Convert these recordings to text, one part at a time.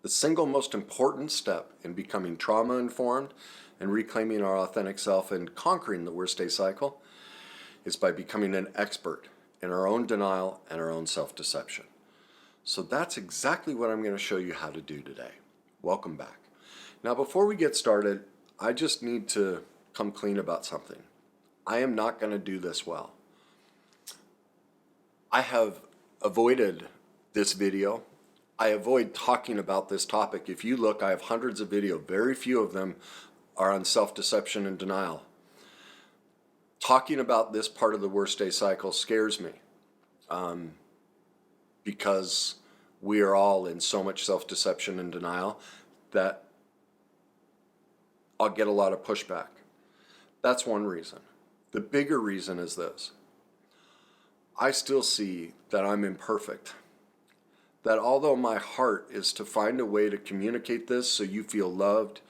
The single most important step in becoming trauma informed and reclaiming our authentic self and conquering the worst day cycle is by becoming an expert in our own denial and our own self-deception. So that's exactly what I'm going to show you how to do today. Welcome back. Now, before we get started, I just need to come clean about something. I am not going to do this well. I have avoided this video. I avoid talking about this topic. If you look, I have hundreds of videos. Very few of them are on self-deception and denial. Talking about this part of the worst day cycle scares me because we are all in so much self-deception and denial that I'll get a lot of pushback. That's one reason. The bigger reason is this. I still see that I'm imperfect. That although my heart is to find a way to communicate this so you feel loved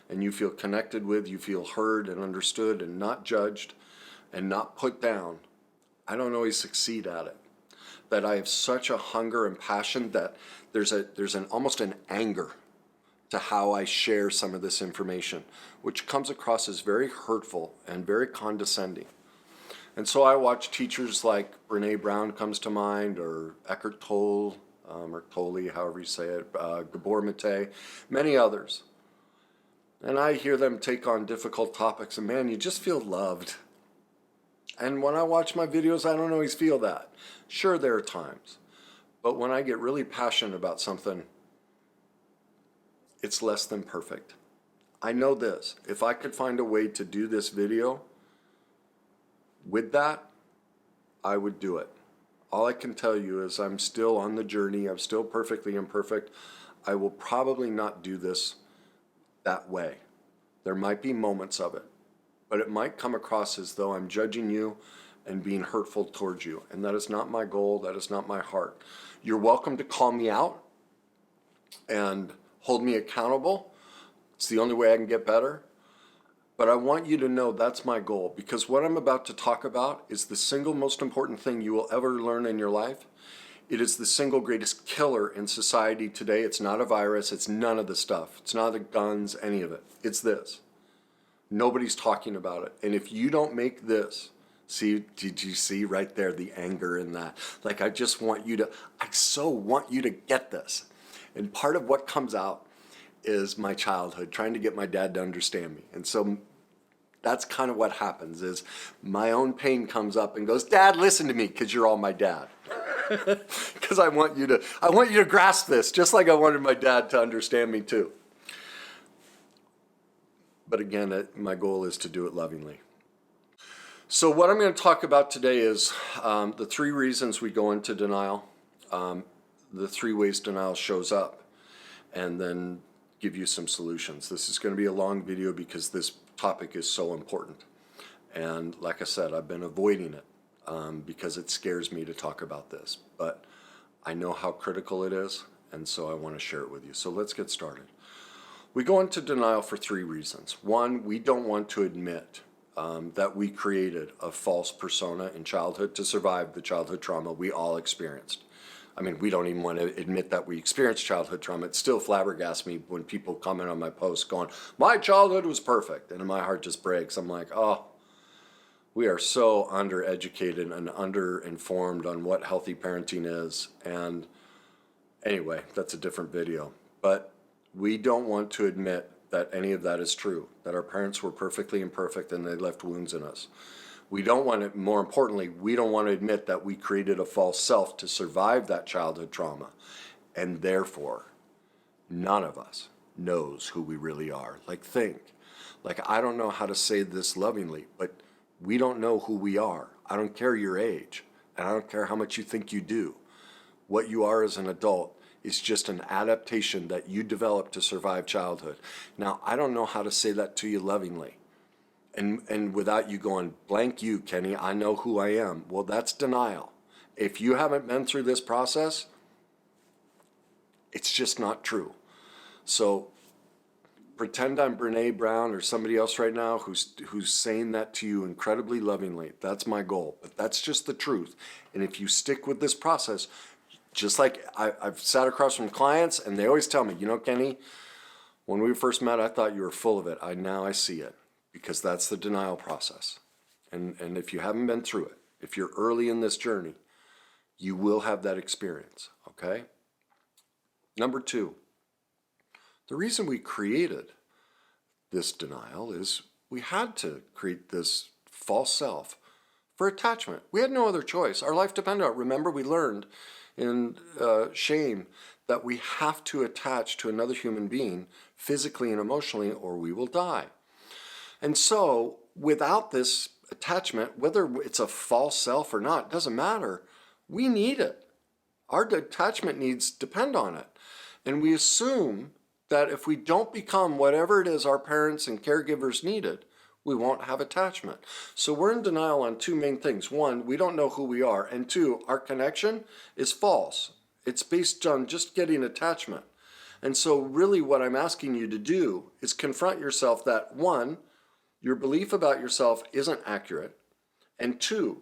and you feel connected with, you feel heard and understood and not judged and not put down, I don't always succeed at it. That I have such a hunger and passion that there's almost an anger to how I share some of this information, which comes across as very hurtful and very condescending. And so I watch teachers like Brene Brown comes to mind, or Eckhart Tolle, or Tolle, however you say it, Gabor Mate, many others. And I hear them take on difficult topics, and man, you just feel loved. And when I watch my videos, I don't always feel that. Sure, there are times. But when I get really passionate about something, it's less than perfect. I know this. If I could find a way to do this video with that, I would do it. All I can tell you is I'm still on the journey. I'm still perfectly imperfect. I will probably not do this that way. There might be moments of it, but it might come across as though I'm judging you and being hurtful towards you. And that is not my goal. That is not my heart. You're welcome to call me out and hold me accountable. It's the only way I can get better. But I want you to know that's my goal, because what I'm about to talk about is the single most important thing you will ever learn in your life. It is the single greatest killer in society today. It's not a virus. It's none of the stuff. It's not the guns, any of it. It's this. Nobody's talking about it. And if you don't make this, see, did you see right there the anger in that? Like, I so want you to get this. And part of what comes out is my childhood, trying to get my dad to understand me. And so that's kind of what happens, is my own pain comes up and goes, Dad, listen to me, because you're all my dad. Because I want you to grasp this, just like I wanted my dad to understand me too. But again, my goal is to do it lovingly. So what I'm going to talk about today is the 3 reasons we go into denial, the 3 ways denial shows up, and then give you some solutions. This is going to be a long video because this topic is so important. And like I said, I've been avoiding it because it scares me to talk about this. But I know how critical it is, and so I want to share it with you. So let's get started. We go into denial for 3 reasons. 1, we don't want to admit that we created a false persona in childhood to survive the childhood trauma we all experienced. I mean, we don't even want to admit that we experienced childhood trauma. It still flabbergasts me when people comment on my posts going, my childhood was perfect. And my heart just breaks. I'm like, oh, we are so undereducated and underinformed on what healthy parenting is. And anyway, that's a different video. But we don't want to admit that any of that is true, that our parents were perfectly imperfect and they left wounds in us. We don't want to, more importantly, we don't want to admit that we created a false self to survive that childhood trauma. And therefore, none of us knows who we really are. I don't know how to say this lovingly, but we don't know who we are. I don't care your age, and I don't care how much you think you do. What you are as an adult is just an adaptation that you developed to survive childhood. Now, I don't know how to say that to you lovingly. And without you going, blank you, Kenny, I know who I am. Well, that's denial. If you haven't been through this process, it's just not true. So pretend I'm Brene Brown or somebody else right now who's saying that to you incredibly lovingly. That's my goal. But that's just the truth. And if you stick with this process, Just like I've sat across from clients and they always tell me, you know, Kenny, when we first met, I thought you were full of it. Now I see it, because that's the denial process. And if you haven't been through it, if you're early in this journey, you will have that experience, okay? Number two, the reason we created this denial is we had to create this false self for attachment. We had no other choice. Our life depended on it. Remember, we learned in shame that we have to attach to another human being physically and emotionally, or we will die. And so without this attachment, whether it's a false self or not, doesn't matter. We need it. Our attachment needs depend on it. And we assume that if we don't become whatever it is our parents and caregivers needed, we won't have attachment. So we're in denial on two main things. One, we don't know who we are. And two, our connection is false. It's based on just getting attachment. And so really what I'm asking you to do is confront yourself that, one, your belief about yourself isn't accurate. And two,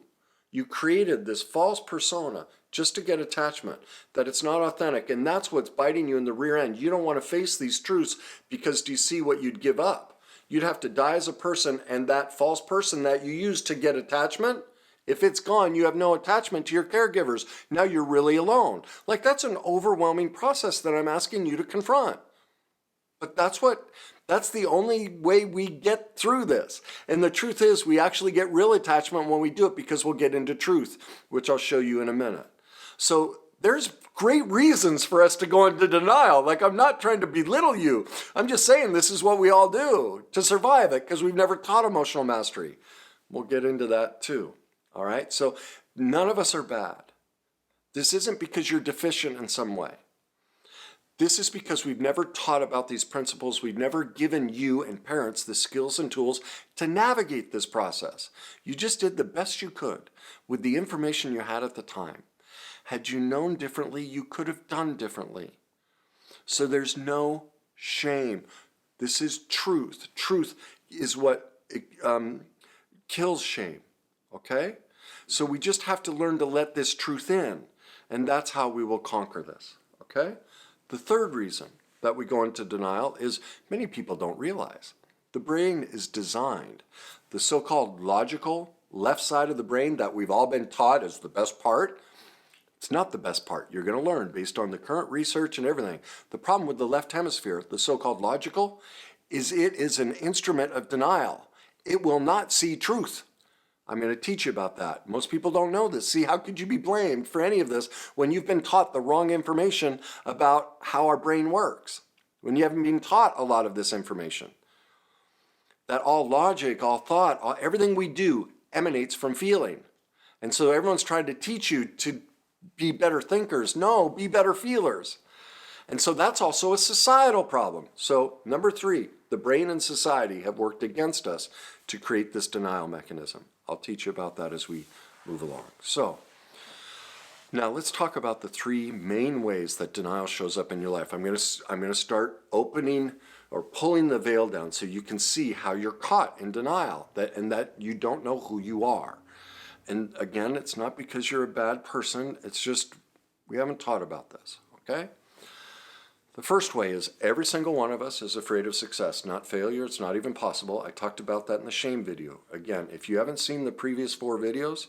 you created this false persona just to get attachment, that it's not authentic. And that's what's biting you in the rear end. You don't want to face these truths because do you see what you'd give up? You'd have to die as a person, and that false person that you used to get attachment, if it's gone, you have no attachment to your caregivers. Now you're really alone. Like, that's an overwhelming process that I'm asking you to confront. But that's the only way we get through this. And the truth is, we actually get real attachment when we do it, because we'll get into truth, which I'll show you in a minute. So there's great reasons for us to go into denial. Like, I'm not trying to belittle you. I'm just saying this is what we all do to survive it, because we've never taught emotional mastery. We'll get into that too. All right? So none of us are bad. This isn't because you're deficient in some way. This is because we've never taught about these principles. We've never given you and parents the skills and tools to navigate this process. You just did the best you could with the information you had at the time. Had you known differently, you could have done differently. So there's no shame. This is truth. Truth is what kills shame, okay? So we just have to learn to let this truth in, and that's how we will conquer this, okay? The third reason that we go into denial is many people don't realize. The brain is designed. The so-called logical left side of the brain that we've all been taught is the best part, it's not the best part. You're going to learn based on the current research and everything. The problem with the left hemisphere, the so-called logical, is it is an instrument of denial. It will not see truth. I'm going to teach you about that. Most people don't know this. See, how could you be blamed for any of this when you've been taught the wrong information about how our brain works? When you haven't been taught a lot of this information. That all logic, all thought, everything we do emanates from feeling. And so everyone's trying to teach you to be better thinkers. No, be better feelers. And so that's also a societal problem. So number three, the brain and society have worked against us to create this denial mechanism. I'll teach you about that as we move along. So now let's talk about the three main ways that denial shows up in your life. I'm going to start opening or pulling the veil down so you can see how you're caught in denial, and that you don't know who you are. And again, it's not because you're a bad person. It's just we haven't taught about this, okay? The first way is every single one of us is afraid of success, not failure. It's not even possible. I talked about that in the shame video. Again, if you haven't seen the previous 4 videos,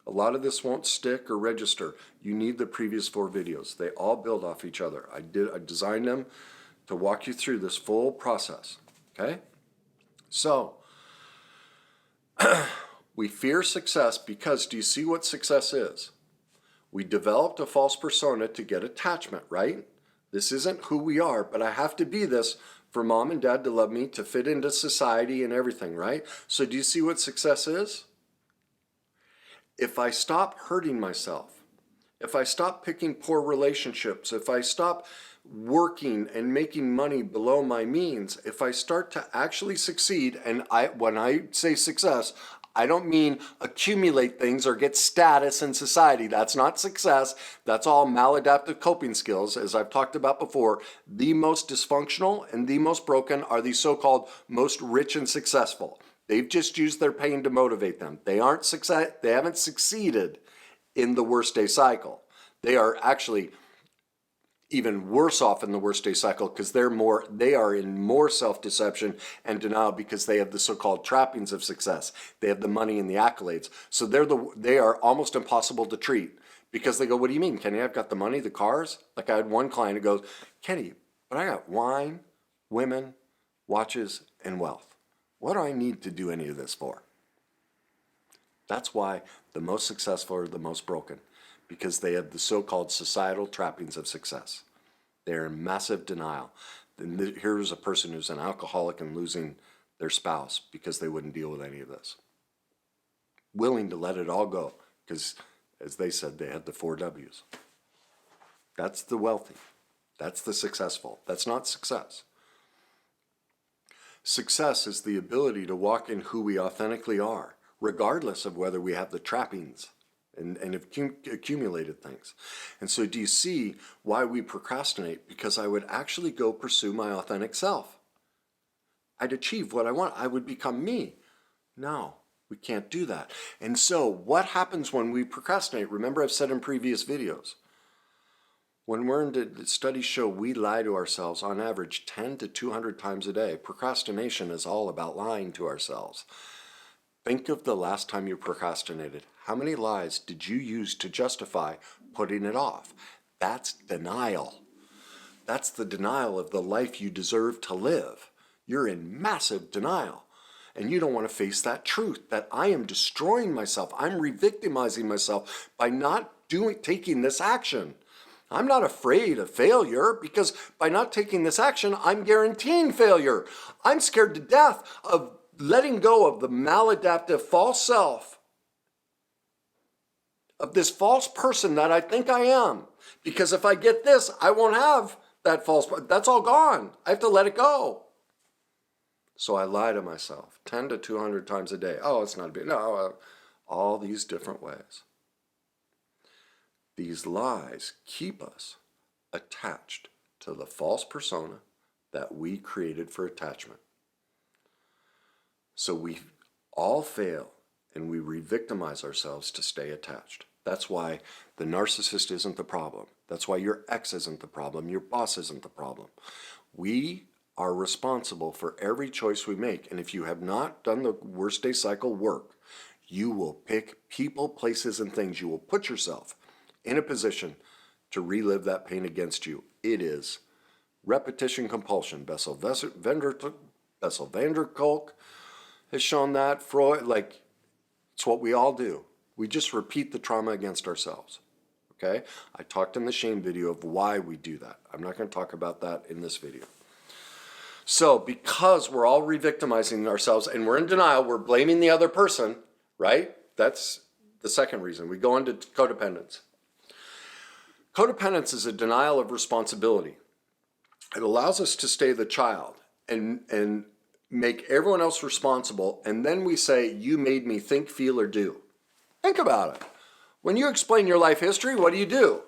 a lot of this won't stick or register. You need the previous 4 videos. They all build off each other. I designed them to walk you through this full process, okay? So, we fear success because, do you see what success is? We developed a false persona to get attachment, right? This isn't who we are, but I have to be this for mom and dad to love me, to fit into society and everything, right? So do you see what success is? If I stop hurting myself, if I stop picking poor relationships, if I stop working and making money below my means, if I start to actually succeed, and when I say success, I don't mean accumulate things or get status in society. That's not success. That's all maladaptive coping skills. As I've talked about before, the most dysfunctional and the most broken are the so-called most rich and successful. They've just used their pain to motivate them. They haven't succeeded in the worst day cycle. They are actually even worse off in the worst day cycle because they are in more self-deception and denial because they have the so-called trappings of success. They have the money and the accolades. So they are almost impossible to treat because they go, what do you mean, Kenny? I've got the money, the cars. Like I had one client who goes, Kenny, but I got wine, women, watches, and wealth. What do I need to do any of this for? That's why the most successful are the most broken, because they have the so-called societal trappings of success. They're in massive denial. Here's a person who's an alcoholic and losing their spouse because they wouldn't deal with any of this. Willing to let it all go because, as they said, they had the 4 W's. That's the wealthy. That's the successful. That's not success. Success is the ability to walk in who we authentically are, regardless of whether we have the trappings and have accumulated things. And so do you see why we procrastinate? Because I would actually go pursue my authentic self. I'd achieve what I want. I would become me. No, we can't do that. And so what happens when we procrastinate? Remember, I've said in previous videos, when we're in studies show we lie to ourselves on average 10 to 200 times a day. Procrastination is all about lying to ourselves. Think of the last time you procrastinated. How many lies did you use to justify putting it off? That's denial. That's the denial of the life you deserve to live. You're in massive denial. And you don't want to face that truth, that I am destroying myself. I'm re-victimizing myself by not taking this action. I'm not afraid of failure because by not taking this action, I'm guaranteeing failure. I'm scared to death of letting go of the maladaptive false self, of this false person that I think I am. Because if I get this, I won't have that false, that's all gone. I have to let it go. So I lie to myself 10 to 200 times a day. Oh, it's not a big, no, all these different ways. These lies keep us attached to the false persona that we created for attachment. So we all fail and we re-victimize ourselves to stay attached. That's why the narcissist isn't the problem. That's why your ex isn't the problem. Your boss isn't the problem. We are responsible for every choice we make. And if you have not done the worst day cycle work, you will pick people, places, and things. You will put yourself in a position to relive that pain against you. It is repetition compulsion. Bessel van der Kolk has shown that. Freud, like, it's what we all do. We just repeat the trauma against ourselves. Okay? I talked in the shame video of why we do that. I'm not going to talk about that in this video. So, because we're all re-victimizing ourselves and we're in denial, we're blaming the other person, right? That's the second reason. We go into codependence. Codependence is a denial of responsibility. It allows us to stay the child and make everyone else responsible, and then we say, you made me think, feel, or do. Think about it. When you explain your life history, what do?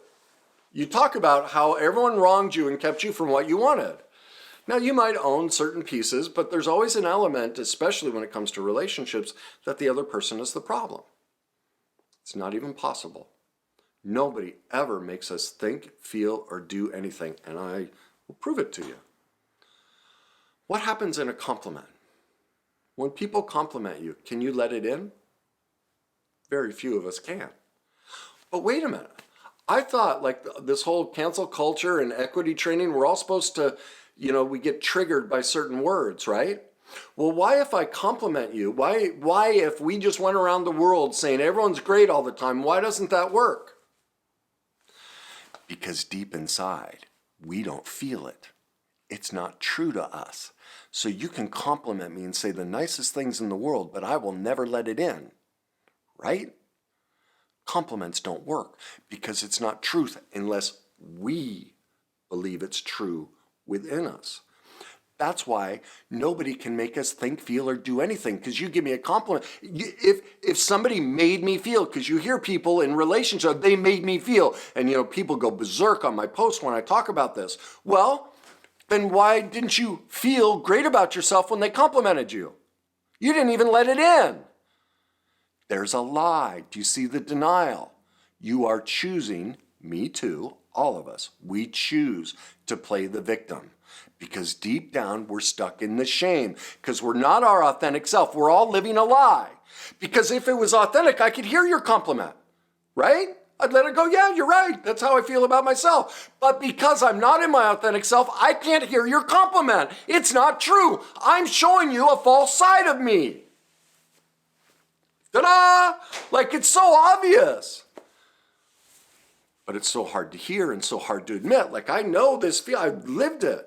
You talk about how everyone wronged you and kept you from what you wanted. Now, you might own certain pieces, but there's always an element, especially when it comes to relationships, that the other person is the problem. It's not even possible. Nobody ever makes us think, feel, or do anything, and I will prove it to you. What happens in a compliment? When people compliment you, can you let it in? Very few of us can. But wait a minute. I thought like this whole cancel culture and equity training, we're all supposed to, we get triggered by certain words, right? Well, why if I compliment you? Why if we just went around the world saying everyone's great all the time, why doesn't that work? Because deep inside, we don't feel it. It's not true to us. So you can compliment me and say the nicest things in the world, but I will never let it in, right? Compliments don't work because it's not truth unless we believe it's true within us. That's why nobody can make us think, feel, or do anything, because you give me a compliment. If somebody made me feel, because you hear people in relationship, they made me feel, and people go berserk on my post when I talk about this. Well, then why didn't you feel great about yourself when they complimented you? You didn't even let it in. There's a lie. Do you see the denial? You are choosing me too, all of us, we choose to play the victim because deep down we're stuck in the shame because we're not our authentic self. We're all living a lie. Because if it was authentic, I could hear your compliment, right? I'd let it go, yeah, you're right. That's how I feel about myself. But because I'm not in my authentic self, I can't hear your compliment. It's not true. I'm showing you a false side of me. Ta-da! Like it's so obvious. But it's so hard to hear and so hard to admit. Like I know this feel, I've lived it.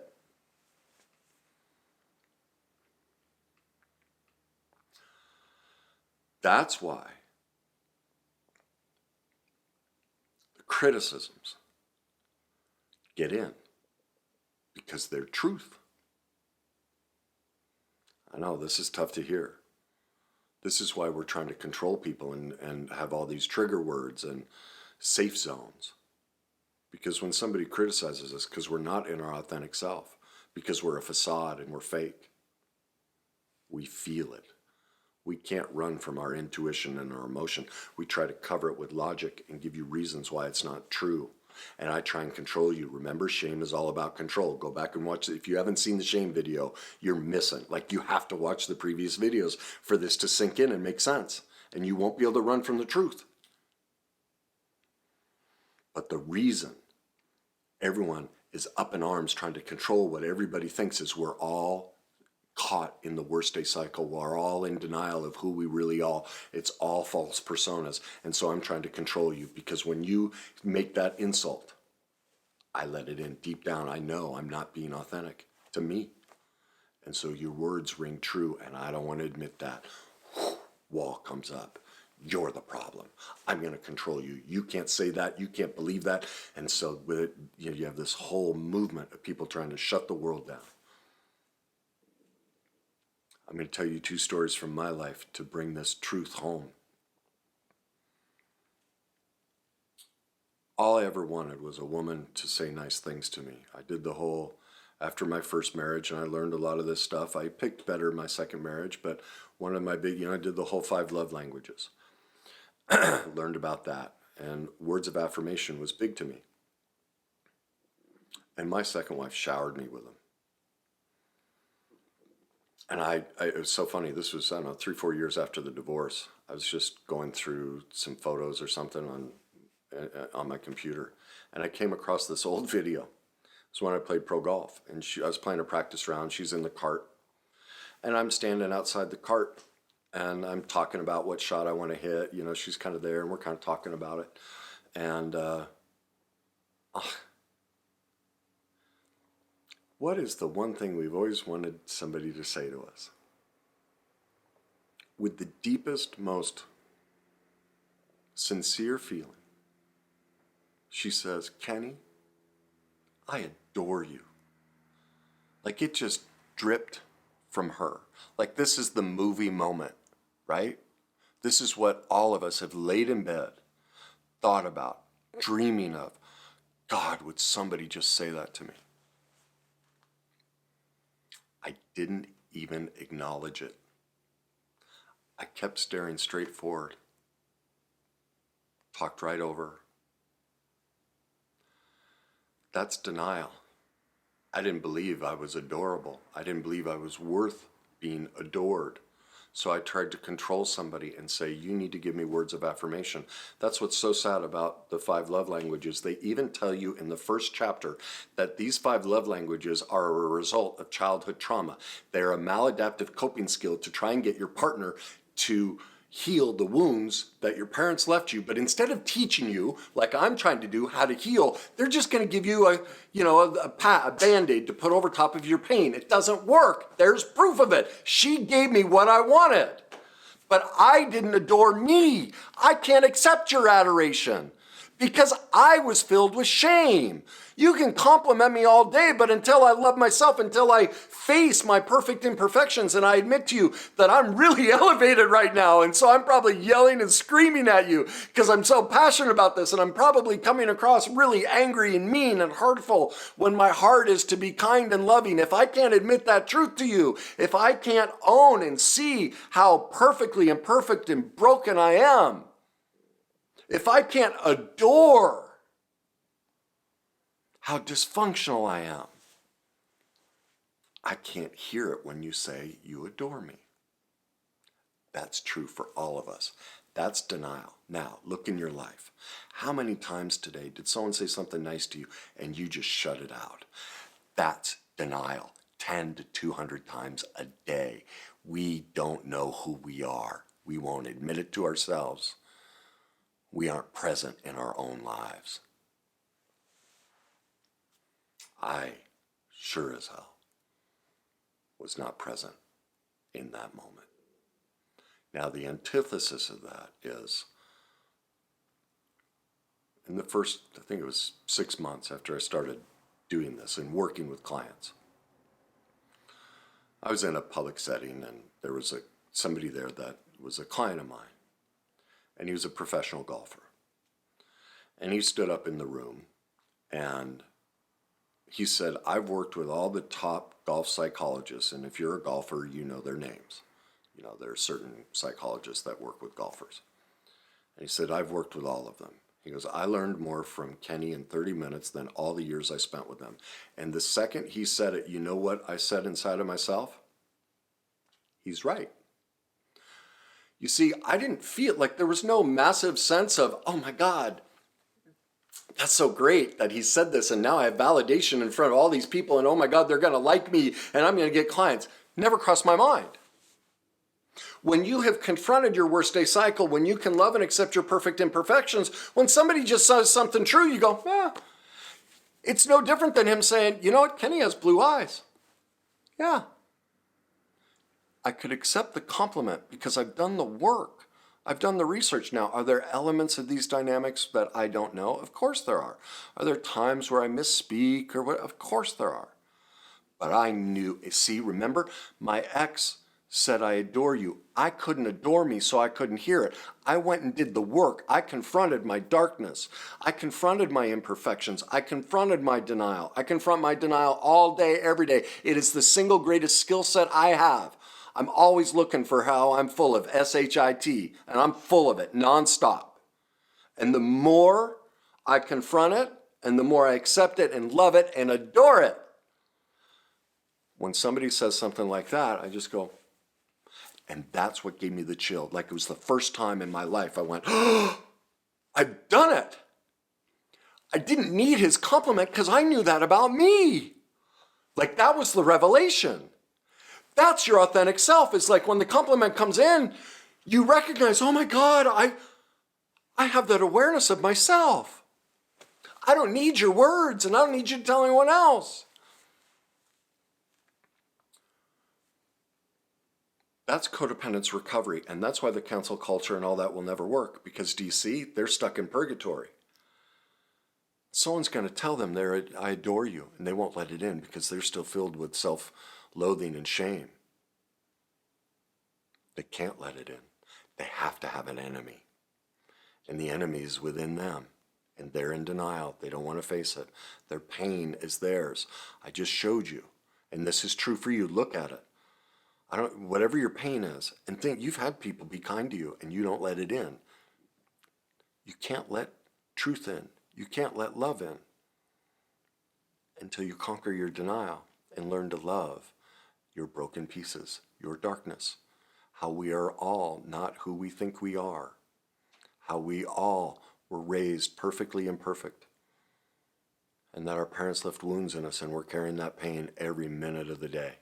That's why the criticisms get in, because they're truth. I know this is tough to hear. This is why we're trying to control people and have all these trigger words and safe zones. Because when somebody criticizes us, because we're not in our authentic self, because we're a facade and we're fake, we feel it. We can't run from our intuition and our emotion. We try to cover it with logic and give you reasons why it's not true. And I try and control you. Remember, shame is all about control. Go back and watch it. If you haven't seen the shame video, you're missing. Like you have to watch the previous videos for this to sink in and make sense. And you won't be able to run from the truth. But the reason everyone is up in arms trying to control what everybody thinks is we're all caught in the worst day cycle. We're all in denial of who we really are. It's all false personas. And so I'm trying to control you because when you make that insult, I let it in deep down. I know I'm not being authentic to me. And so your words ring true and I don't want to admit that. Wall comes up. You're the problem. I'm going to control you. You can't say that. You can't believe that. And so with it, you have this whole movement of people trying to shut the world down. I'm going to tell you 2 stories from my life to bring this truth home. All I ever wanted was a woman to say nice things to me. I did the whole, after my first marriage, and I learned a lot of this stuff. I picked better my second marriage, but one of my big, I did the whole 5 love languages. Learned about that. And words of affirmation was big to me. And my second wife showered me with them. And it was so funny. This was, 3-4 years after the divorce. I was just going through some photos or something on my computer. And I came across this old video. It was when I played pro golf. And I was playing a practice round. She's in the cart. And I'm standing outside the cart. And I'm talking about what shot I want to hit. She's kind of there. And we're kind of talking about it. And what is the one thing we've always wanted somebody to say to us? With the deepest, most sincere feeling, she says, Kenny, I adore you. Like it just dripped from her. Like this is the movie moment, right? This is what all of us have laid in bed, thought about, dreaming of. God, would somebody just say that to me? I didn't even acknowledge it. I kept staring straight forward. Talked right over. That's denial. I didn't believe I was adorable. I didn't believe I was worth being adored. So I tried to control somebody and say, you need to give me words of affirmation. That's what's so sad about the 5 love languages. They even tell you in the first chapter that these 5 love languages are a result of childhood trauma. They're a maladaptive coping skill to try and get your partner to heal the wounds that your parents left you. But instead of teaching you, like I'm trying to do, how to heal, they're just going to give you a Band-Aid to put over top of your pain. It doesn't work. There's proof of it. She gave me what I wanted, but I didn't adore me. I can't accept your adoration because I was filled with shame. You can compliment me all day, but until I love myself, until I face my perfect imperfections, and I admit to you that I'm really elevated right now, and so I'm probably yelling and screaming at you because I'm so passionate about this, and I'm probably coming across really angry and mean and hurtful when my heart is to be kind and loving. If I can't admit that truth to you, if I can't own and see how perfectly imperfect and broken I am, if I can't adore how dysfunctional I am. I can't hear it when you say you adore me. That's true for all of us. That's denial. Now, look in your life. How many times today did someone say something nice to you and you just shut it out? That's denial. 10 to 200 times a day. We don't know who we are. We won't admit it to ourselves. We aren't present in our own lives. I sure as hell was not present in that moment. Now, the antithesis of that is, in the first, I think it was 6 months after I started doing this and working with clients, I was in a public setting and there was somebody there that was a client of mine, and he was a professional golfer. And he stood up in the room and he said, I've worked with all the top golf psychologists, and if you're a golfer, you know their names. You know, there are certain psychologists that work with golfers. And he said, I've worked with all of them. He goes, I learned more from Kenny in 30 minutes than all the years I spent with them. And the second he said it, you know what I said inside of myself? He's right. You see, I didn't feel like there was no massive sense of, oh my God, that's so great that he said this, and now I have validation in front of all these people, and oh my God, they're going to like me, and I'm going to get clients. Never crossed my mind. When you have confronted your worst day cycle, when you can love and accept your perfect imperfections, when somebody just says something true, you go, it's no different than him saying, you know what, Kenny has blue eyes. Yeah. I could accept the compliment because I've done the work. I've done the research. Now, are there elements of these dynamics that I don't know? Of course there are. Are there times where I misspeak or what? Of course there are. But I knew, see, remember, my ex said, I adore you. I couldn't adore me, so I couldn't hear it. I went and did the work. I confronted my darkness. I confronted my imperfections. I confronted my denial. I confront my denial all day, every day. It is the single greatest skill set I have. I'm always looking for how I'm full of S-H-I-T, and I'm full of it nonstop. And the more I confront it, and the more I accept it and love it and adore it, when somebody says something like that, I just go, and that's what gave me the chill. Like it was the first time in my life I went, oh, I've done it. I didn't need his compliment because I knew that about me. Like that was the revelation. That's your authentic self. It's like when the compliment comes in, you recognize, oh my God, I have that awareness of myself. I don't need your words, and I don't need you to tell anyone else. That's codependence recovery, and that's why the cancel culture and all that will never work, because do you see, they're stuck in purgatory. Someone's going to tell them I adore you, and they won't let it in because they're still filled with self-loathing and shame. They can't let it in. They have to have an enemy, and the enemy is within them, and they're in denial. They don't want to face it. Their pain is theirs. I just showed you, and this is true for you. Look at it. Whatever your pain is, and think you've had people be kind to you and you don't let it in. You can't let truth in. You can't let love in until you conquer your denial and learn to love your broken pieces, your darkness, how we are all not who we think we are, how we all were raised perfectly imperfect, and that our parents left wounds in us and we're carrying that pain every minute of the day.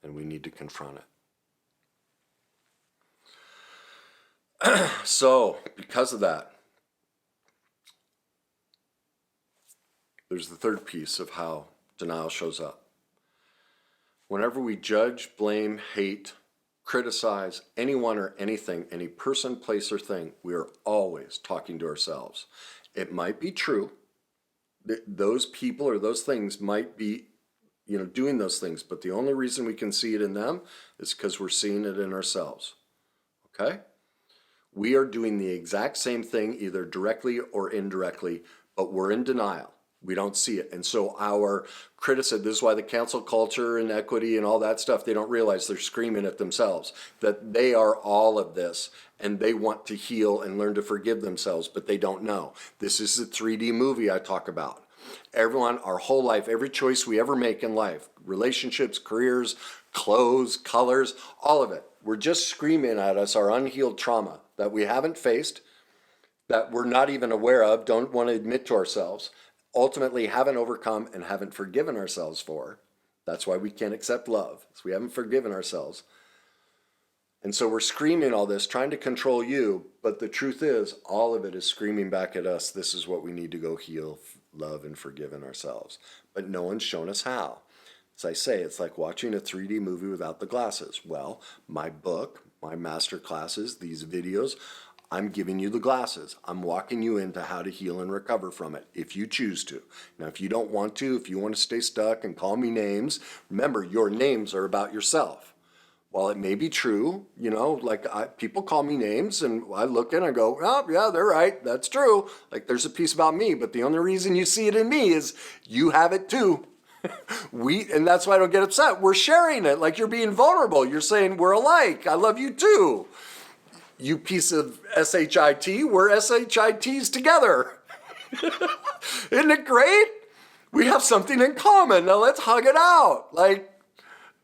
And we need to confront it. So, because of that, there's the third piece of how denial shows up. Whenever we judge, blame, hate, criticize anyone or anything, any person, place, or thing, we are always talking to ourselves. It might be true that those people or those things might be doing those things, but the only reason we can see it in them is because we're seeing it in ourselves. Okay? We are doing the exact same thing, either directly or indirectly, but we're in denial. We don't see it. And so our criticism, this is why the cancel culture and equity and all that stuff, they don't realize they're screaming at themselves, that they are all of this, and they want to heal and learn to forgive themselves, but they don't know. This is the 3D movie I talk about. Everyone, our whole life, every choice we ever make in life, relationships, careers, clothes, colors, all of it. We're just screaming at us our unhealed trauma that we haven't faced, that we're not even aware of, don't want to admit to ourselves, ultimately haven't overcome and haven't forgiven ourselves for. That's why we can't accept love. So we haven't forgiven ourselves. And so we're screaming all this, trying to control you, but the truth is, all of it is screaming back at us, this is what we need to go heal, love, and forgive in ourselves. But no one's shown us how. As I say, it's like watching a 3D movie without the glasses. Well, my book, my master classes, these videos, I'm giving you the glasses. I'm walking you into how to heal and recover from it, if you choose to. Now, if you don't want to, if you want to stay stuck and call me names, remember, your names are about yourself. While it may be true, you know, like people call me names and I look in and I go, oh, yeah, they're right. That's true. Like there's a piece about me, but the only reason you see it in me is you have it too. And that's why I don't get upset. We're sharing it like you're being vulnerable. You're saying we're alike. I love you too. You piece of SHIT, we're SHITs together. Isn't it great? We have something in common. Now let's hug it out. Like,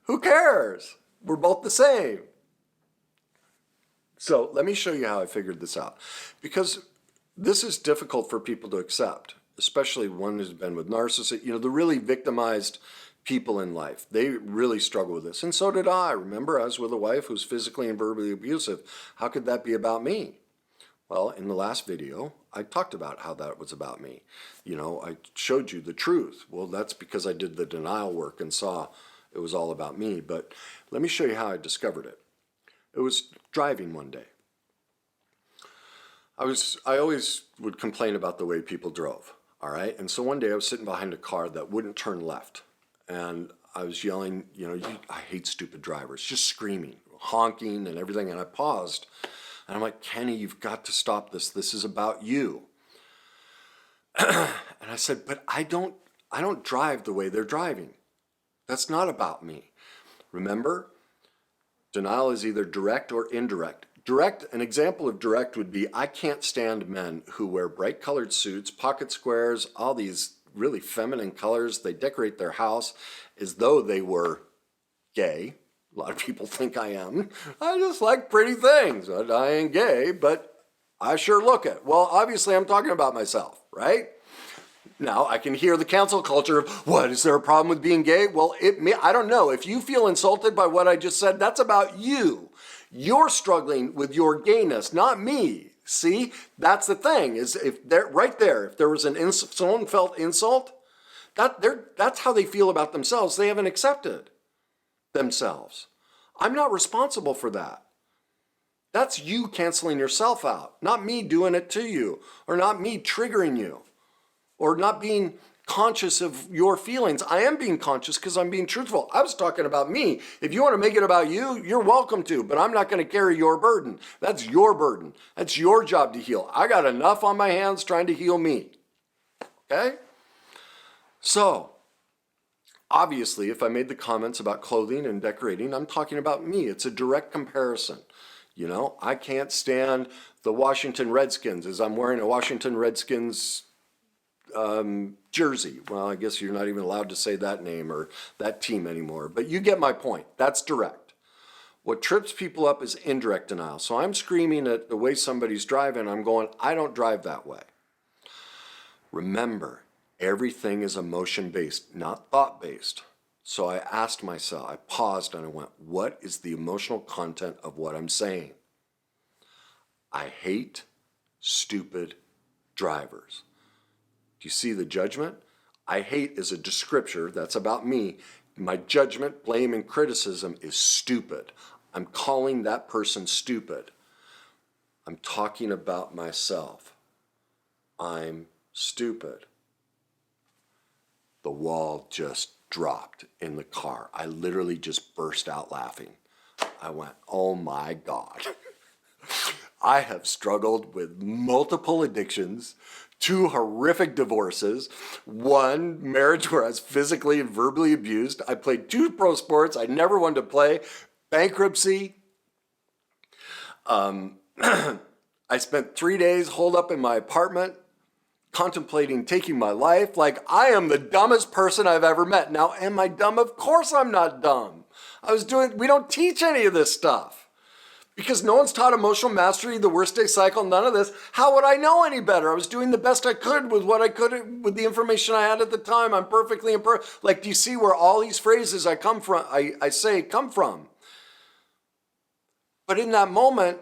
who cares? We're both the same. So let me show you how I figured this out. Because this is difficult for people to accept, especially one who's been with narcissists, you know, the really victimized people in life. They really struggle with this. And so did I. Remember, I was with a wife who's physically and verbally abusive. How could that be about me? Well, in the last video, I talked about how that was about me. You know, I showed you the truth. Well, that's because I did the denial work and saw it was all about me. But let me show you how I discovered it. It was driving one day. I always would complain about the way people drove, all right? And so one day I was sitting behind a car that wouldn't turn left. And I was yelling, you know, I hate stupid drivers, just screaming, honking and everything. And I paused and I'm like, Kenny, you've got to stop this. This is about you. And I said, but I don't drive the way they're driving. That's not about me. Remember, denial is either direct or indirect. Direct, an example of direct would be, I can't stand men who wear bright colored suits, pocket squares, all these really feminine colors. They decorate their house as though they were gay. A lot of people think I am. I just like pretty things. I ain't gay, but I sure look it. Well, obviously I'm talking about myself, right? Now, I can hear the cancel culture of, what, is there a problem with being gay? Well, I don't know. If you feel insulted by what I just said, that's about you. You're struggling with your gayness, not me. See, that's the thing, is if they're right there, if there was someone felt insult, that's how they feel about themselves. They haven't accepted themselves. I'm not responsible for that. That's you canceling yourself out, not me doing it to you, or not me triggering you, or not being conscious of your feelings. I am being conscious because I'm being truthful. I was talking about me. If you want to make it about you, you're welcome to, but I'm not going to carry your burden. That's your burden. That's your job to heal. I got enough on my hands trying to heal me. Okay? So, obviously, if I made the comments about clothing and decorating, I'm talking about me. It's a direct comparison. You know, I can't stand the Washington Redskins as I'm wearing a Washington Redskins jersey. Well, I guess you're not even allowed to say that name or that team anymore, but you get my point. That's direct. What trips people up is indirect denial. So I'm screaming at the way somebody's driving. I'm going, I don't drive that way. Remember, everything is emotion-based, not thought-based. So I asked myself, I paused and I went, what is the emotional content of what I'm saying? I hate stupid drivers. Do you see the judgment? I hate is a descriptor. That's about me. My judgment, blame, and criticism is stupid. I'm calling that person stupid. I'm talking about myself. I'm stupid. The wall just dropped in the car. I literally just burst out laughing. I went, oh my God. I have struggled with multiple addictions, 2 horrific divorces, 1 marriage where I was physically and verbally abused. I played 2 pro sports I never wanted to play, bankruptcy. I spent 3 days holed up in my apartment. contemplating taking my life. Like, I am the dumbest person I've ever met. Now, am I dumb? Of course I'm not dumb. We don't teach any of this stuff. Because no one's taught emotional mastery, the worst day cycle, none of this. How would I know any better? I was doing the best I could with what I could, with the information I had at the time. I'm perfectly imperfect. Like, do you see where all these phrases I say come from? But in that moment,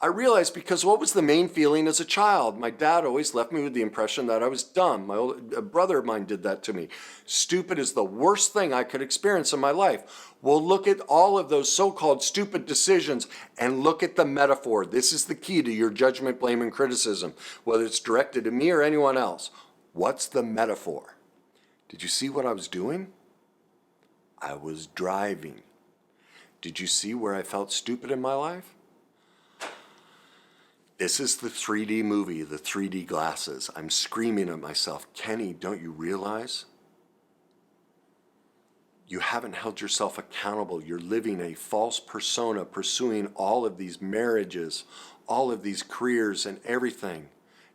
I realized, because what was the main feeling as a child? My dad always left me with the impression that I was dumb. A brother of mine did that to me. Stupid is the worst thing I could experience in my life. Well, look at all of those so-called stupid decisions and look at the metaphor. This is the key to your judgment, blame, and criticism, whether it's directed to me or anyone else. What's the metaphor? Did you see what I was doing? I was driving. Did you see where I felt stupid in my life? This is the 3D movie, the 3D glasses. I'm screaming at myself, Kenny, don't you realize? You haven't held yourself accountable. You're living a false persona, pursuing all of these marriages, all of these careers and everything.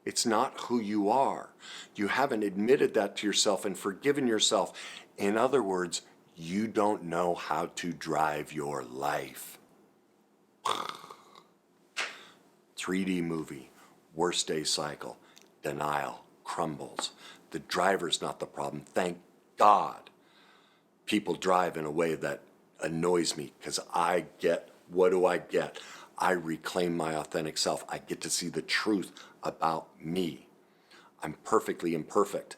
It's not who you are. You haven't admitted that to yourself and forgiven yourself. In other words, you don't know how to drive your life. 3D movie, worst day cycle, denial, crumbles. The driver's not the problem. Thank God people drive in a way that annoys me, because what do I get? I reclaim my authentic self. I get to see the truth about me. I'm perfectly imperfect.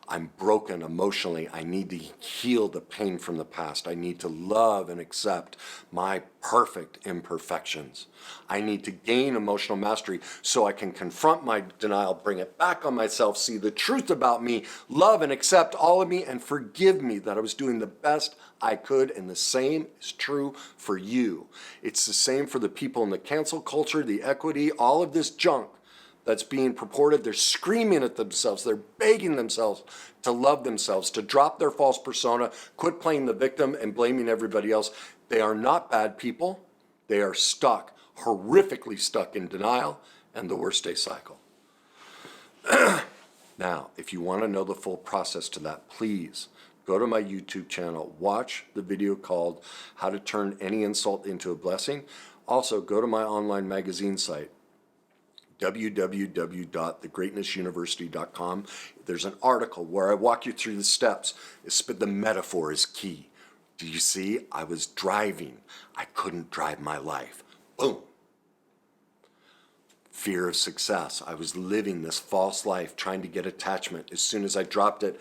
I'm broken emotionally. I need to heal the pain from the past. I need to love and accept my perfect imperfections. I need to gain emotional mastery so I can confront my denial, bring it back on myself, see the truth about me, love and accept all of me, and forgive me that I was doing the best I could. And the same is true for you. It's the same for the people in the cancel culture, the equity, all of this junk that's being purported. They're screaming at themselves. They're begging themselves to love themselves, to drop their false persona, quit playing the victim and blaming everybody else. They are not bad people. They are stuck, horrifically stuck in denial and the worst day cycle. Now, if you want to know the full process to that, please go to my YouTube channel, watch the video called How to Turn Any Insult into a Blessing. Also, go to my online magazine site, www.thegreatnessuniversity.com. There's an article where I walk you through the steps. The metaphor is key. Do you see? I was driving. I couldn't drive my life. Boom. Fear of success. I was living this false life, trying to get attachment. As soon as I dropped it,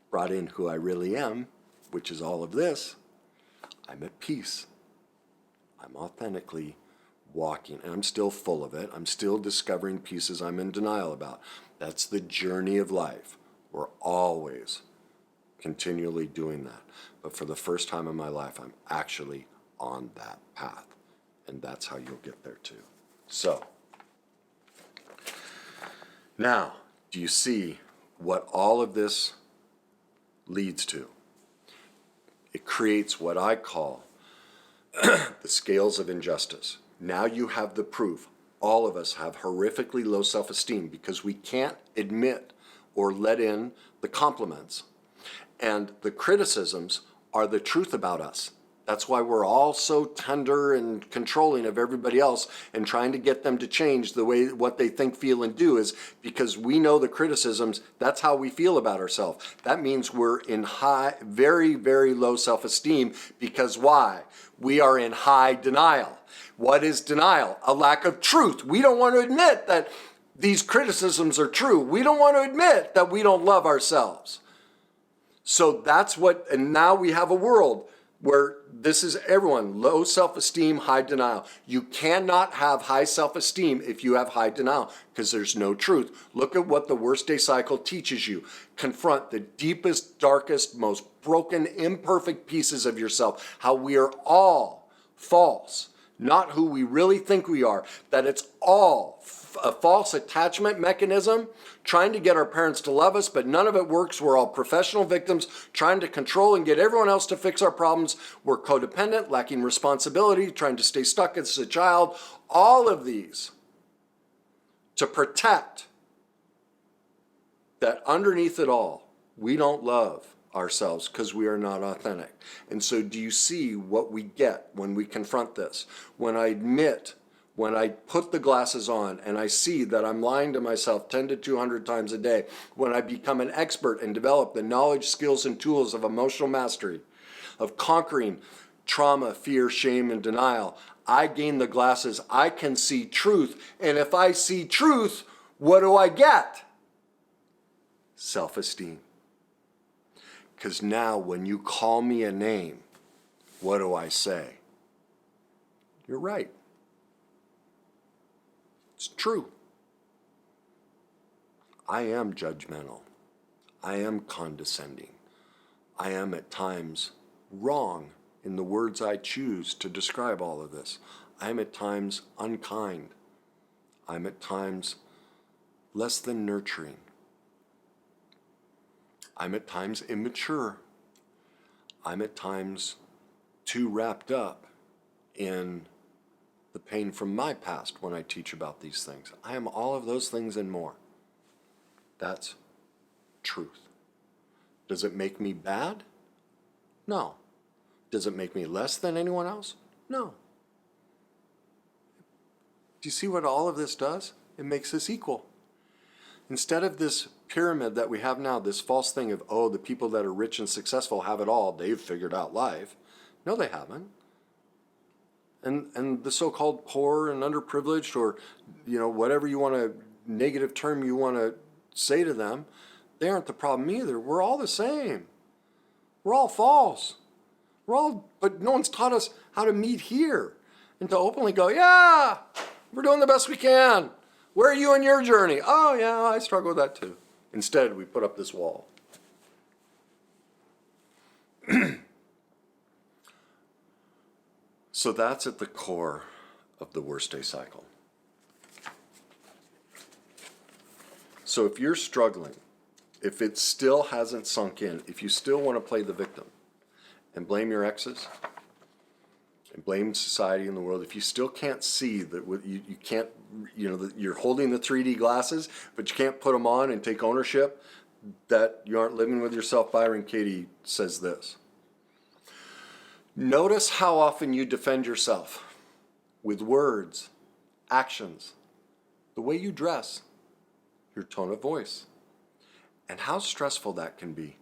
brought in who I really am, which is all of this, I'm at peace. I'm authentically walking, and I'm still full of it. I'm still discovering pieces I'm in denial about. That's the journey of life. We're always continually doing that. But for the first time in my life, I'm actually on that path. And that's how you'll get there too. So, now, do you see what all of this leads to? It creates what I call the scales of injustice. Now you have the proof. All of us have horrifically low self-esteem because we can't admit or let in the compliments. And the criticisms are the truth about us. That's why we're all so tender and controlling of everybody else and trying to get them to change the way what they think, feel, and do, is because we know the criticisms. That's how we feel about ourselves. That means we're in very, very low self-esteem, because why? We are in high denial. What is denial? A lack of truth. We don't want to admit that these criticisms are true. We don't want to admit that we don't love ourselves. So that's what, and now we have a world where this is everyone, low self-esteem, high denial. You cannot have high self-esteem if you have high denial, because there's no truth. Look at what the worst day cycle teaches you. Confront the deepest, darkest, most broken, imperfect pieces of yourself, how we are all false, not who we really think we are, that it's all a false attachment mechanism, trying to get our parents to love us, but none of it works. We're all professional victims trying to control and get everyone else to fix our problems. We're codependent, lacking responsibility, trying to stay stuck as a child. All of these to protect that underneath it all, we don't love ourselves because we are not authentic. And so do you see what we get when we confront this? When I admit, when I put the glasses on and I see that I'm lying to myself 10 to 200 times a day, when I become an expert and develop the knowledge, skills, and tools of emotional mastery, of conquering trauma, fear, shame, and denial, I gain the glasses. I can see truth. And if I see truth, what do I get? Self-esteem. Because now when you call me a name, what do I say? You're right. It's true. I am judgmental. I am condescending. I am at times wrong in the words I choose to describe all of this. I am at times unkind. I'm at times less than nurturing. I'm at times immature. I'm at times too wrapped up in the pain from my past when I teach about these things. I am all of those things and more. That's truth. Does it make me bad? No. Does it make me less than anyone else? No. Do you see what all of this does? It makes us equal. Instead of this pyramid that we have now, this false thing of, oh, the people that are rich and successful have it all, they've figured out life. No, they haven't. And the so-called poor and underprivileged, or whatever you want to, negative term you want to say to them, they aren't the problem either. We're all the same. We're all false. But no one's taught us how to meet here and to openly go, yeah, we're doing the best we can. Where are you in your journey? Oh, yeah, I struggle with that too. Instead, we put up this wall. So that's at the core of the worst day cycle. So if you're struggling, if it still hasn't sunk in, if you still want to play the victim and blame your exes and blame society and the world, if you still can't see that you can't, that you're holding the 3D glasses, but you can't put them on and take ownership, that you aren't living with yourself, Byron Katie says this. Notice how often you defend yourself with words, actions, the way you dress, your tone of voice, and how stressful that can be.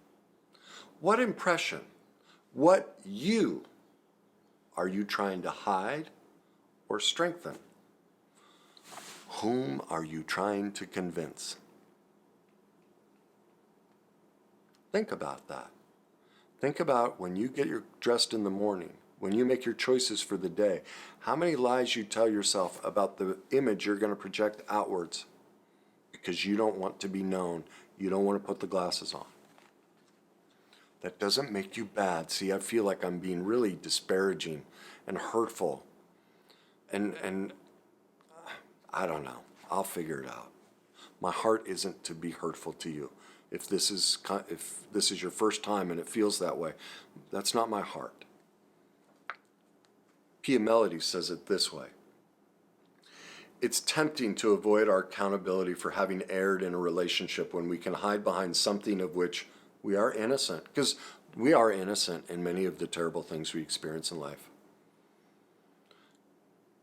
What impression, what you are you trying to hide or strengthen? Whom are you trying to convince? Think about that. Think about when you get dressed in the morning, when you make your choices for the day, how many lies you tell yourself about the image you're going to project outwards because you don't want to be known. You don't want to put the glasses on. That doesn't make you bad. See, I feel like I'm being really disparaging and hurtful. And I don't know. I'll figure it out. My heart isn't to be hurtful to you. If this is your first time and it feels that way, that's not my heart. Pia Melody says it this way. It's tempting to avoid our accountability for having erred in a relationship when we can hide behind something of which we are innocent, because we are innocent in many of the terrible things we experience in life.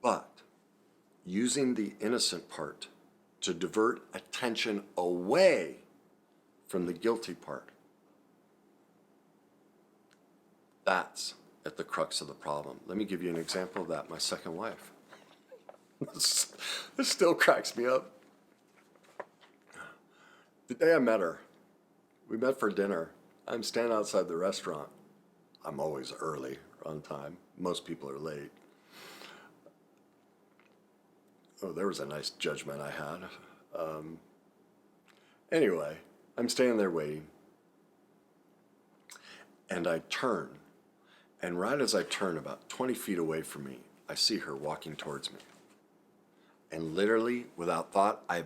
But using the innocent part to divert attention away from the guilty part, that's at the crux of the problem. Let me give you an example of that. My second wife. This still cracks me up. The day I met her, we met for dinner. I'm standing outside the restaurant. I'm always early, on time. Most people are late. Oh, there was a nice judgment I had. Anyway, I'm standing there waiting. And I turn. And right as I turn, about 20 feet away from me, I see her walking towards me. And literally, without thought, I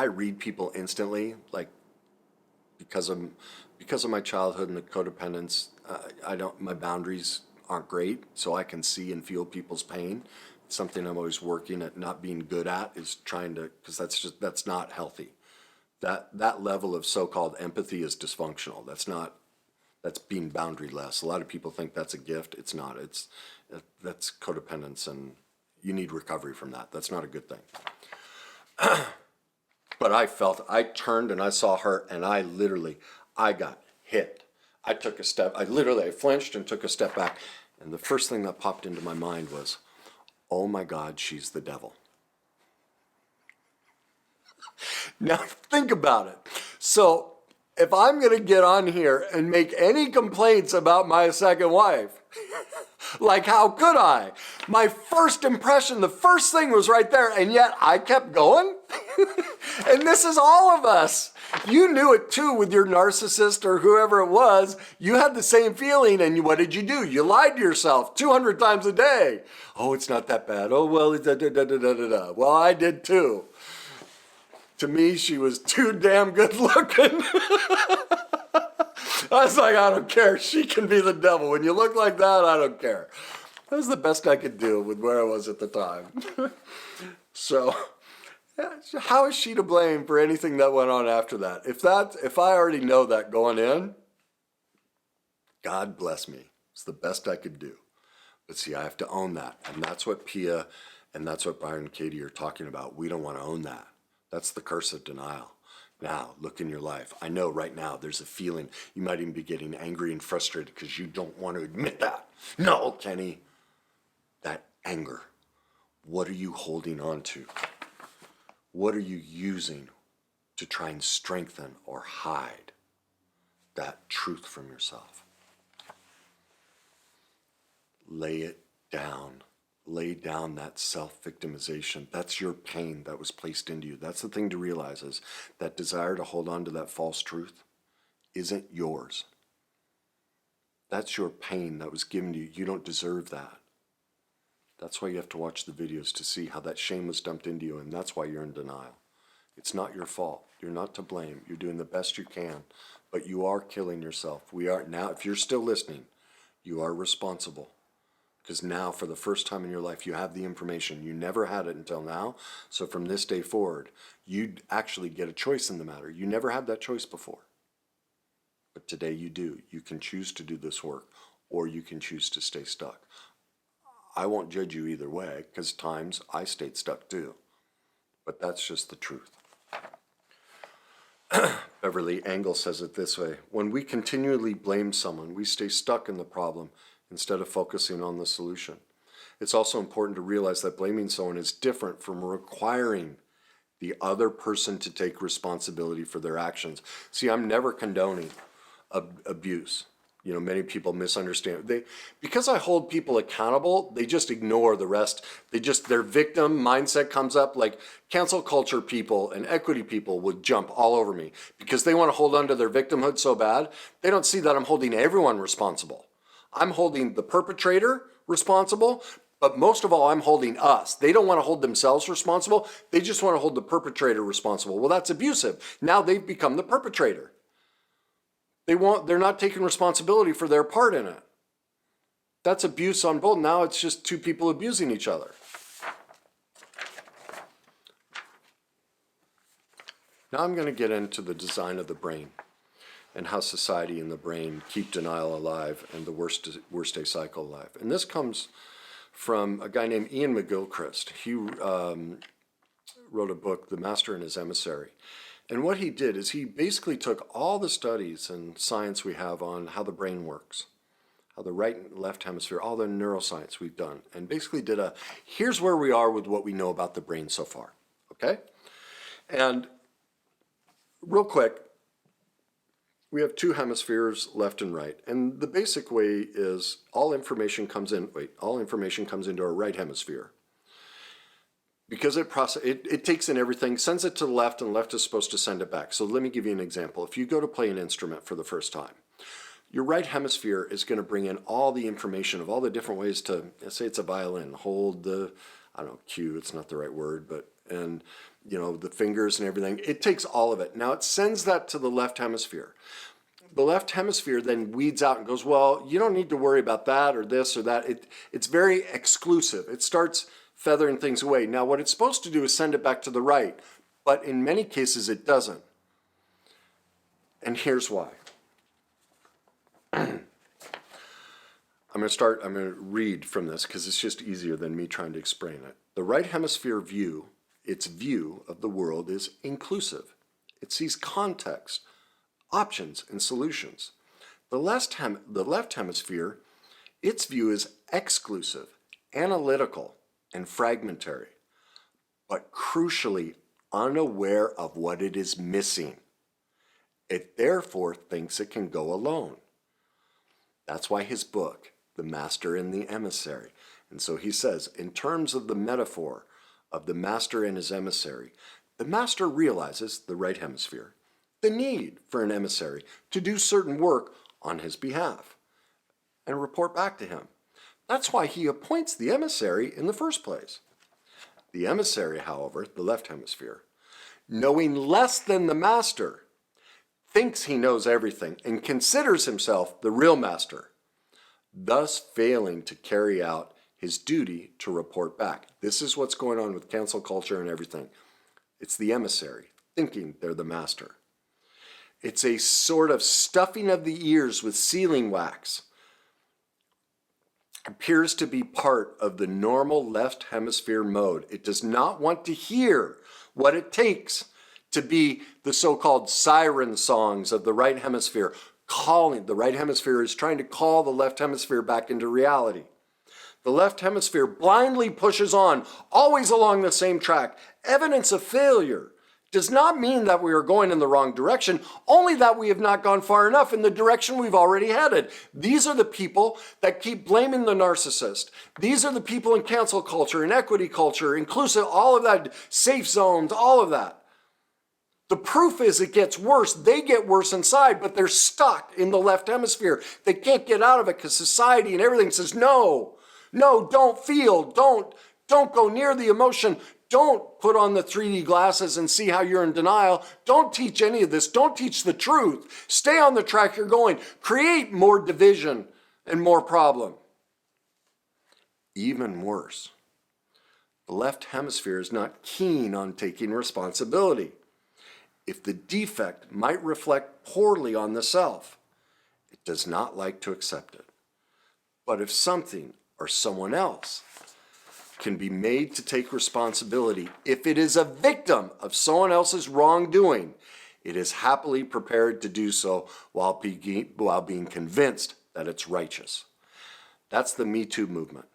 read people instantly, like, because of my childhood and the codependence, my boundaries aren't great, so I can see and feel people's pain. Something I'm always working at not being good at is trying to, because that's not healthy. That level of so-called empathy is dysfunctional. That's being boundaryless. A lot of people think that's a gift. It's not. That's codependence, and you need recovery from that. That's not a good thing. But I turned and I saw her, and I got hit. I took a step, I flinched and took a step back. And the first thing that popped into my mind was, oh my God, she's the devil. Now think about it. So if I'm going to get on here and make any complaints about my second wife, like how could I? My first impression, the first thing was right there, and yet I kept going. And this is all of us. You knew it too with your narcissist or whoever it was. You had the same feeling, and what did you do? You lied to yourself 200 times a day. Oh, it's not that bad. Oh, well, da, da, da, da, da, da, da. Well, I did too. To me, she was too damn good looking. I was like, I don't care. She can be the devil. When you look like that, I don't care. That was the best I could do with where I was at the time. So, how is she to blame for anything that went on after that? If I already know that going in, God bless me. It's the best I could do. But see, I have to own that. And that's what Pia and that's what Byron and Katie are talking about. We don't want to own that. That's the curse of denial. Now, look in your life. I know right now there's a feeling you might even be getting angry and frustrated because you don't want to admit that. No, Kenny. That anger. What are you holding on to? What are you using to try and strengthen or hide that truth from yourself? Lay it down. Lay down that self-victimization. That's your pain that was placed into you. That's the thing to realize, is that desire to hold on to that false truth isn't yours. That's your pain that was given to you. You don't deserve that. That's why you have to watch the videos to see how that shame was dumped into you, and that's why you're in denial. It's not your fault. You're not to blame. You're doing the best you can, but you are killing yourself. We are now, if you're still listening, you are responsible. Because now, for the first time in your life, you have the information. You never had it until now. So from this day forward, you actually get a choice in the matter. You never had that choice before. But today you do. You can choose to do this work, or you can choose to stay stuck. I won't judge you either way, because times I stayed stuck too. But that's just the truth. Beverly Engel says it this way: when we continually blame someone, we stay stuck in the problem instead of focusing on the solution. It's also important to realize that blaming someone is different from requiring the other person to take responsibility for their actions. See, I'm never condoning abuse. You know, many people misunderstand. Because I hold people accountable, they just ignore the rest. Their victim mindset comes up. Like cancel culture people and equity people would jump all over me because they want to hold on to their victimhood so bad. They don't see that I'm holding everyone responsible. I'm holding the perpetrator responsible, but most of all, I'm holding us. They don't want to hold themselves responsible. They just want to hold the perpetrator responsible. Well, that's abusive. Now they've become the perpetrator. They're not taking responsibility for their part in it. That's abuse on both. Now it's just two people abusing each other. Now I'm going to get into the design of the brain and how society and the brain keep denial alive and the worst day cycle alive. And this comes from a guy named Ian McGilchrist. He wrote a book, The Master and His Emissary. And what he did is he basically took all the studies and science we have on how the brain works, how the right and left hemisphere, all the neuroscience we've done, and basically did here's where we are with what we know about the brain so far, okay? And real quick, we have two hemispheres, left and right. And the basic way is all information comes into our right hemisphere. Because it takes in everything, sends it to the left, and left is supposed to send it back. So let me give you an example. If you go to play an instrument for the first time, your right hemisphere is going to bring in all the information of all the different ways to, let's say it's a violin, hold the, I don't know, cue, it's not the right word, but, and, you know, the fingers and everything. It takes all of it. Now it sends that to the left hemisphere. The left hemisphere then weeds out and goes, well, you don't need to worry about that or this or that. It's very exclusive. It starts feathering things away. Now what it's supposed to do is send it back to the right, but in many cases it doesn't. And here's why. I'm going to read from this because it's just easier than me trying to explain it. The right hemisphere view, its view of the world is inclusive. It sees context, options, and solutions. The left hemisphere, its view is exclusive, analytical, and fragmentary, but crucially unaware of what it is missing. It therefore thinks it can go alone. That's why his book, The Master and the Emissary. And so he says, in terms of the metaphor of the master and his emissary, the master realizes, the right hemisphere, the need for an emissary to do certain work on his behalf and report back to him. That's why he appoints the emissary in the first place. The emissary, however, the left hemisphere, knowing less than the master, thinks he knows everything and considers himself the real master, thus failing to carry out his duty to report back. This is what's going on with cancel culture and everything. It's the emissary thinking they're the master. It's a sort of stuffing of the ears with sealing wax. Appears to be part of the normal left hemisphere mode. It does not want to hear what it takes to be the so-called siren songs of the right hemisphere, the right hemisphere is trying to call the left hemisphere back into reality. The left hemisphere blindly pushes on, always along the same track. Evidence of failure does not mean that we are going in the wrong direction, only that we have not gone far enough in the direction we've already headed. These are the people that keep blaming the narcissist. These are the people in cancel culture, in equity culture, inclusive, all of that, safe zones, all of that. The proof is it gets worse. They get worse inside, but they're stuck in the left hemisphere. They can't get out of it because society and everything says, no, don't feel, don't go near the emotion. Don't put on the 3D glasses and see how you're in denial. Don't teach any of this. Don't teach the truth. Stay on the track you're going. Create more division and more problem. Even worse, the left hemisphere is not keen on taking responsibility. If the defect might reflect poorly on the self, it does not like to accept it. But if something or someone else can be made to take responsibility, if it is a victim of someone else's wrongdoing, it is happily prepared to do so while being convinced that it's righteous. That's the Me Too movement.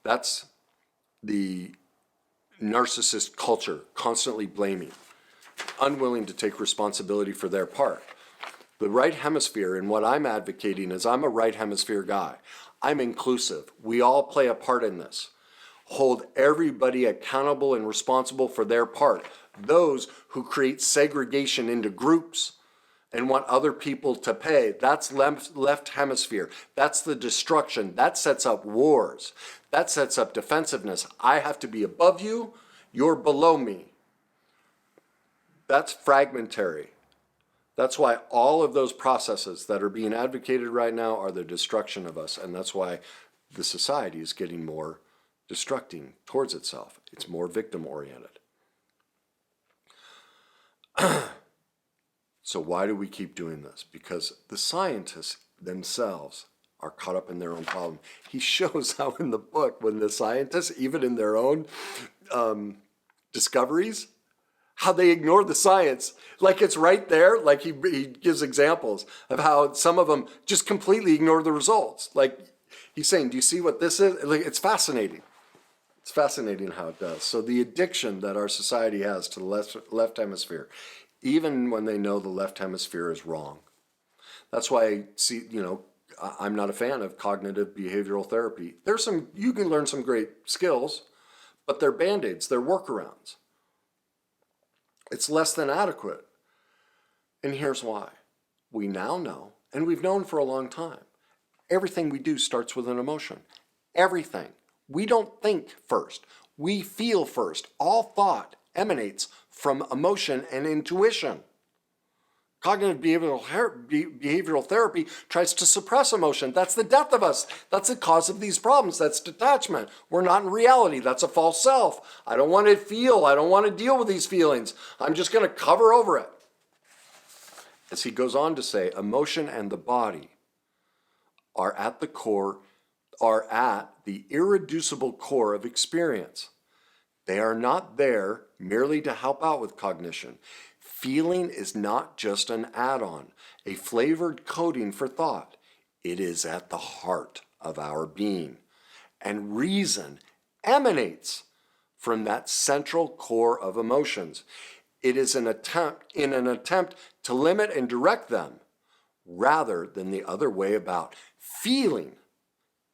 That's the narcissist culture, constantly blaming, unwilling to take responsibility for their part. The right hemisphere, and what I'm advocating is I'm a right hemisphere guy. I'm inclusive. We all play a part in this. Hold everybody accountable and responsible for their part. Those who create segregation into groups and want other people to pay, that's left hemisphere. That's the destruction. That sets up wars. That sets up defensiveness. I have to be above you, you're below me. That's fragmentary. That's why all of those processes that are being advocated right now are the destruction of us. And that's why the society is getting more destructing towards itself. It's more victim-oriented. So why do we keep doing this? Because the scientists themselves are caught up in their own problem. He shows how in the book, when the scientists, even in their own discoveries, how they ignore the science. Like it's right there. Like he gives examples of how some of them just completely ignore the results. Like he's saying, do you see what this is? Like, it's fascinating. It's fascinating how it does. So the addiction that our society has to the left hemisphere, even when they know the left hemisphere is wrong. That's why I see, I'm not a fan of cognitive behavioral therapy. You can learn some great skills, but they're band-aids, they're workarounds. It's less than adequate. And here's why. We now know, and we've known for a long time, everything we do starts with an emotion. Everything. We don't think first. We feel first. All thought emanates from emotion and intuition. Cognitive behavioral therapy tries to suppress emotion. That's the death of us. That's the cause of these problems. That's detachment. We're not in reality. That's a false self. I don't want to feel. I don't want to deal with these feelings. I'm just going to cover over it. As he goes on to say, emotion and the body are at the core, are at the irreducible core of experience. They are not there merely to help out with cognition. Feeling is not just an add-on, a flavored coating for thought. It is at the heart of our being. And reason emanates from that central core of emotions. It is an attempt to limit and direct them rather than the other way about. Feeling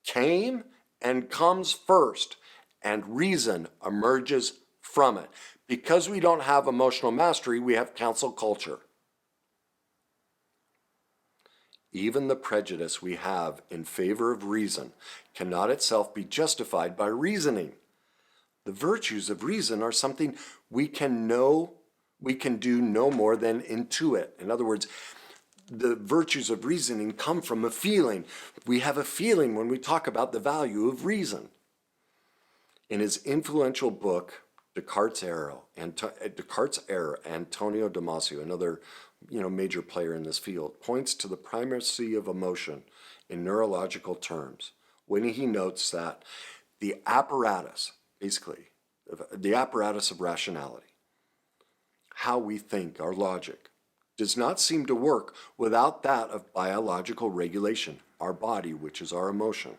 came and comes first, and reason emerges from it. Because we don't have emotional mastery, we have cancel culture. Even the prejudice we have in favor of reason cannot itself be justified by reasoning. The virtues of reason are something we can do no more than intuit. In other words, the virtues of reasoning come from a feeling. We have a feeling when we talk about the value of reason. In his influential book, Descartes' Error, Antonio Damasio, another major player in this field, points to the primacy of emotion in neurological terms when he notes that the apparatus, basically, the apparatus of rationality, how we think, our logic, does not seem to work without that of biological regulation, our body, which is our emotion.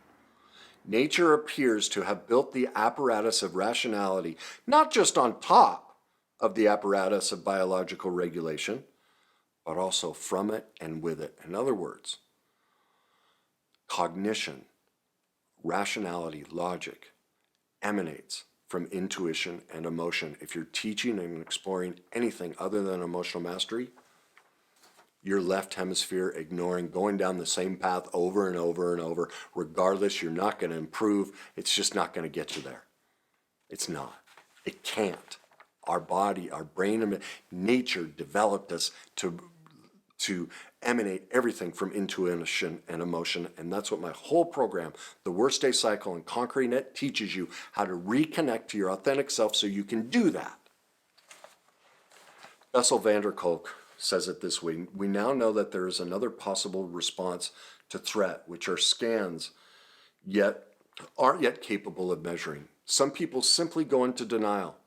Nature appears to have built the apparatus of rationality not just on top of the apparatus of biological regulation, but also from it and with it. In other words, cognition, rationality, logic emanates from intuition and emotion. If you're teaching and exploring anything other than emotional mastery, your left hemisphere ignoring, going down the same path over and over and over, regardless, you're not going to improve. It's just not going to get you there. It's not. It can't. Our body, our brain, nature developed us to emanate everything from intuition and emotion, and that's what my whole program, The Worst Day Cycle and Conquering It, teaches you how to reconnect to your authentic self so you can do that. Bessel van der Kolk says it this way: we now know that there is another possible response to threat, which are scans aren't yet capable of measuring. Some people simply go into denial.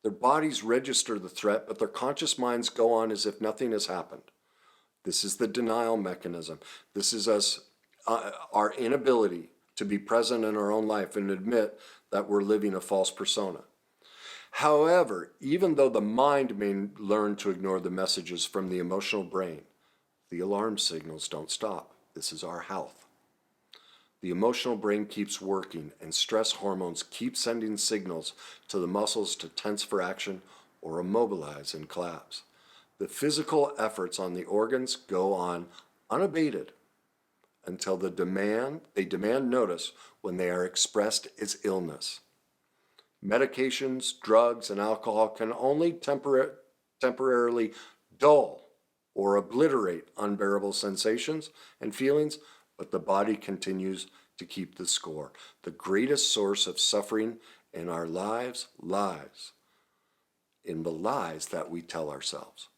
Their bodies register the threat, but their conscious minds go on as if nothing has happened. This is the denial mechanism. This is our inability to be present in our own life and admit that we're living a false persona. However, even though the mind may learn to ignore the messages from the emotional brain, the alarm signals don't stop. This is our health. The emotional brain keeps working, and stress hormones keep sending signals to the muscles to tense for action or immobilize and collapse. The physical efforts on the organs go on unabated until they demand notice when they are expressed as illness. Medications, drugs, and alcohol can only temporarily dull or obliterate unbearable sensations and feelings, but the body continues to keep the score. The greatest source of suffering in our lives lies in the lies that we tell ourselves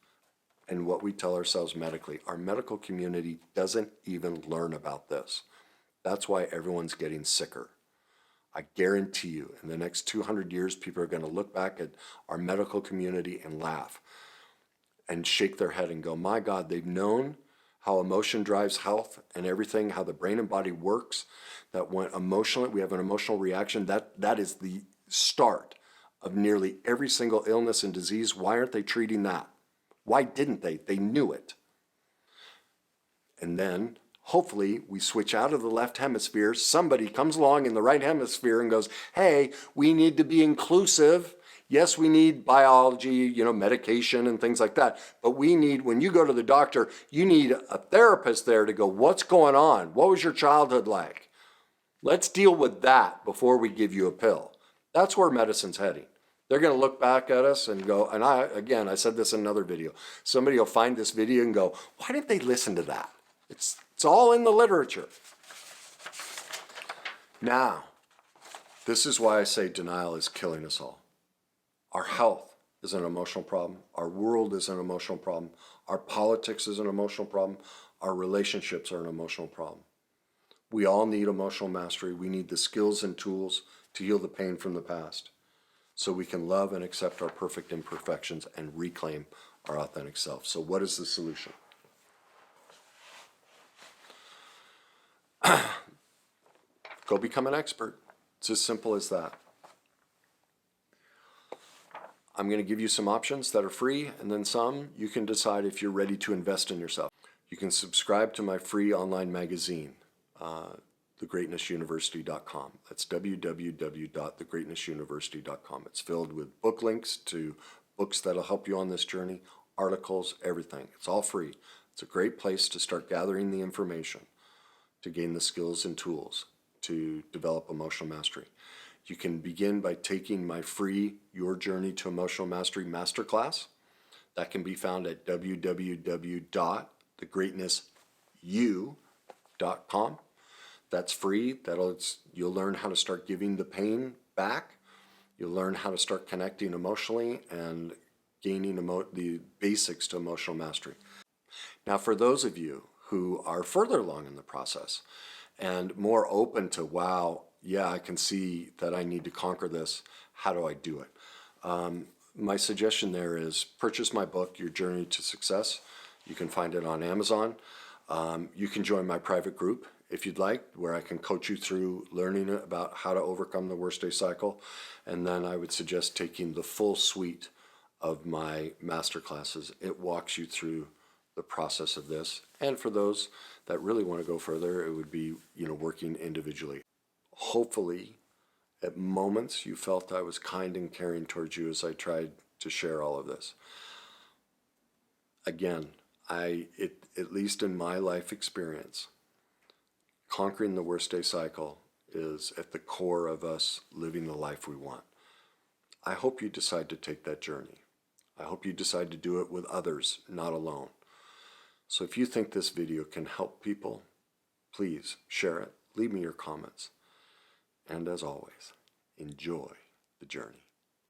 and what we tell ourselves medically. Our medical community doesn't even learn about this. That's why everyone's getting sicker. I guarantee you, in the next 200 years, people are going to look back at our medical community and laugh and shake their head and go, my God, they've known how emotion drives health and everything, how the brain and body works, that when emotionally, we have an emotional reaction, that is the start of nearly every single illness and disease. Why aren't they treating that? Why didn't they? They knew it. And then hopefully we switch out of the left hemisphere. Somebody comes along in the right hemisphere and goes, hey, we need to be inclusive. Yes, we need biology, medication and things like that. But we need, when you go to the doctor, you need a therapist there to go, what's going on? What was your childhood like? Let's deal with that before we give you a pill. That's where medicine's heading. They're going to look back at us and go, and I said this in another video. Somebody will find this video and go, why didn't they listen to that? It's all in the literature. Now, this is why I say denial is killing us all. Our health is an emotional problem. Our world is an emotional problem. Our politics is an emotional problem. Our relationships are an emotional problem. We all need emotional mastery. We need the skills and tools to heal the pain from the past so we can love and accept our perfect imperfections and reclaim our authentic self. So what is the solution? Go become an expert. It's as simple as that. I'm going to give you some options that are free, and then some you can decide if you're ready to invest in yourself. You can subscribe to my free online magazine, thegreatnessuniversity.com. That's www.thegreatnessuniversity.com. It's filled with book links to books that'll help you on this journey, articles, everything. It's all free. It's a great place to start gathering the information to gain the skills and tools to develop emotional mastery. You can begin by taking my free Your Journey to Emotional Mastery Masterclass. That can be found at www.thegreatnessyou.com. That's free. You'll learn how to start giving the pain back. You'll learn how to start connecting emotionally and gaining the basics to emotional mastery. Now, for those of you who are further along in the process and more open to, wow, yeah, I can see that I need to conquer this. How do I do it? My suggestion there is purchase my book, Your Journey to Success. You can find it on Amazon. You can join my private group if you'd like, where I can coach you through learning about how to overcome the worst day cycle. And then I would suggest taking the full suite of my master classes. It walks you through the process of this. And for those that really want to go further, it would be, working individually. Hopefully, at moments you felt I was kind and caring towards you as I tried to share all of this. Again, at least in my life experience, conquering the worst day cycle is at the core of us living the life we want. I hope you decide to take that journey. I hope you decide to do it with others, not alone. So if you think this video can help people, please share it. Leave me your comments. And as always, enjoy the journey.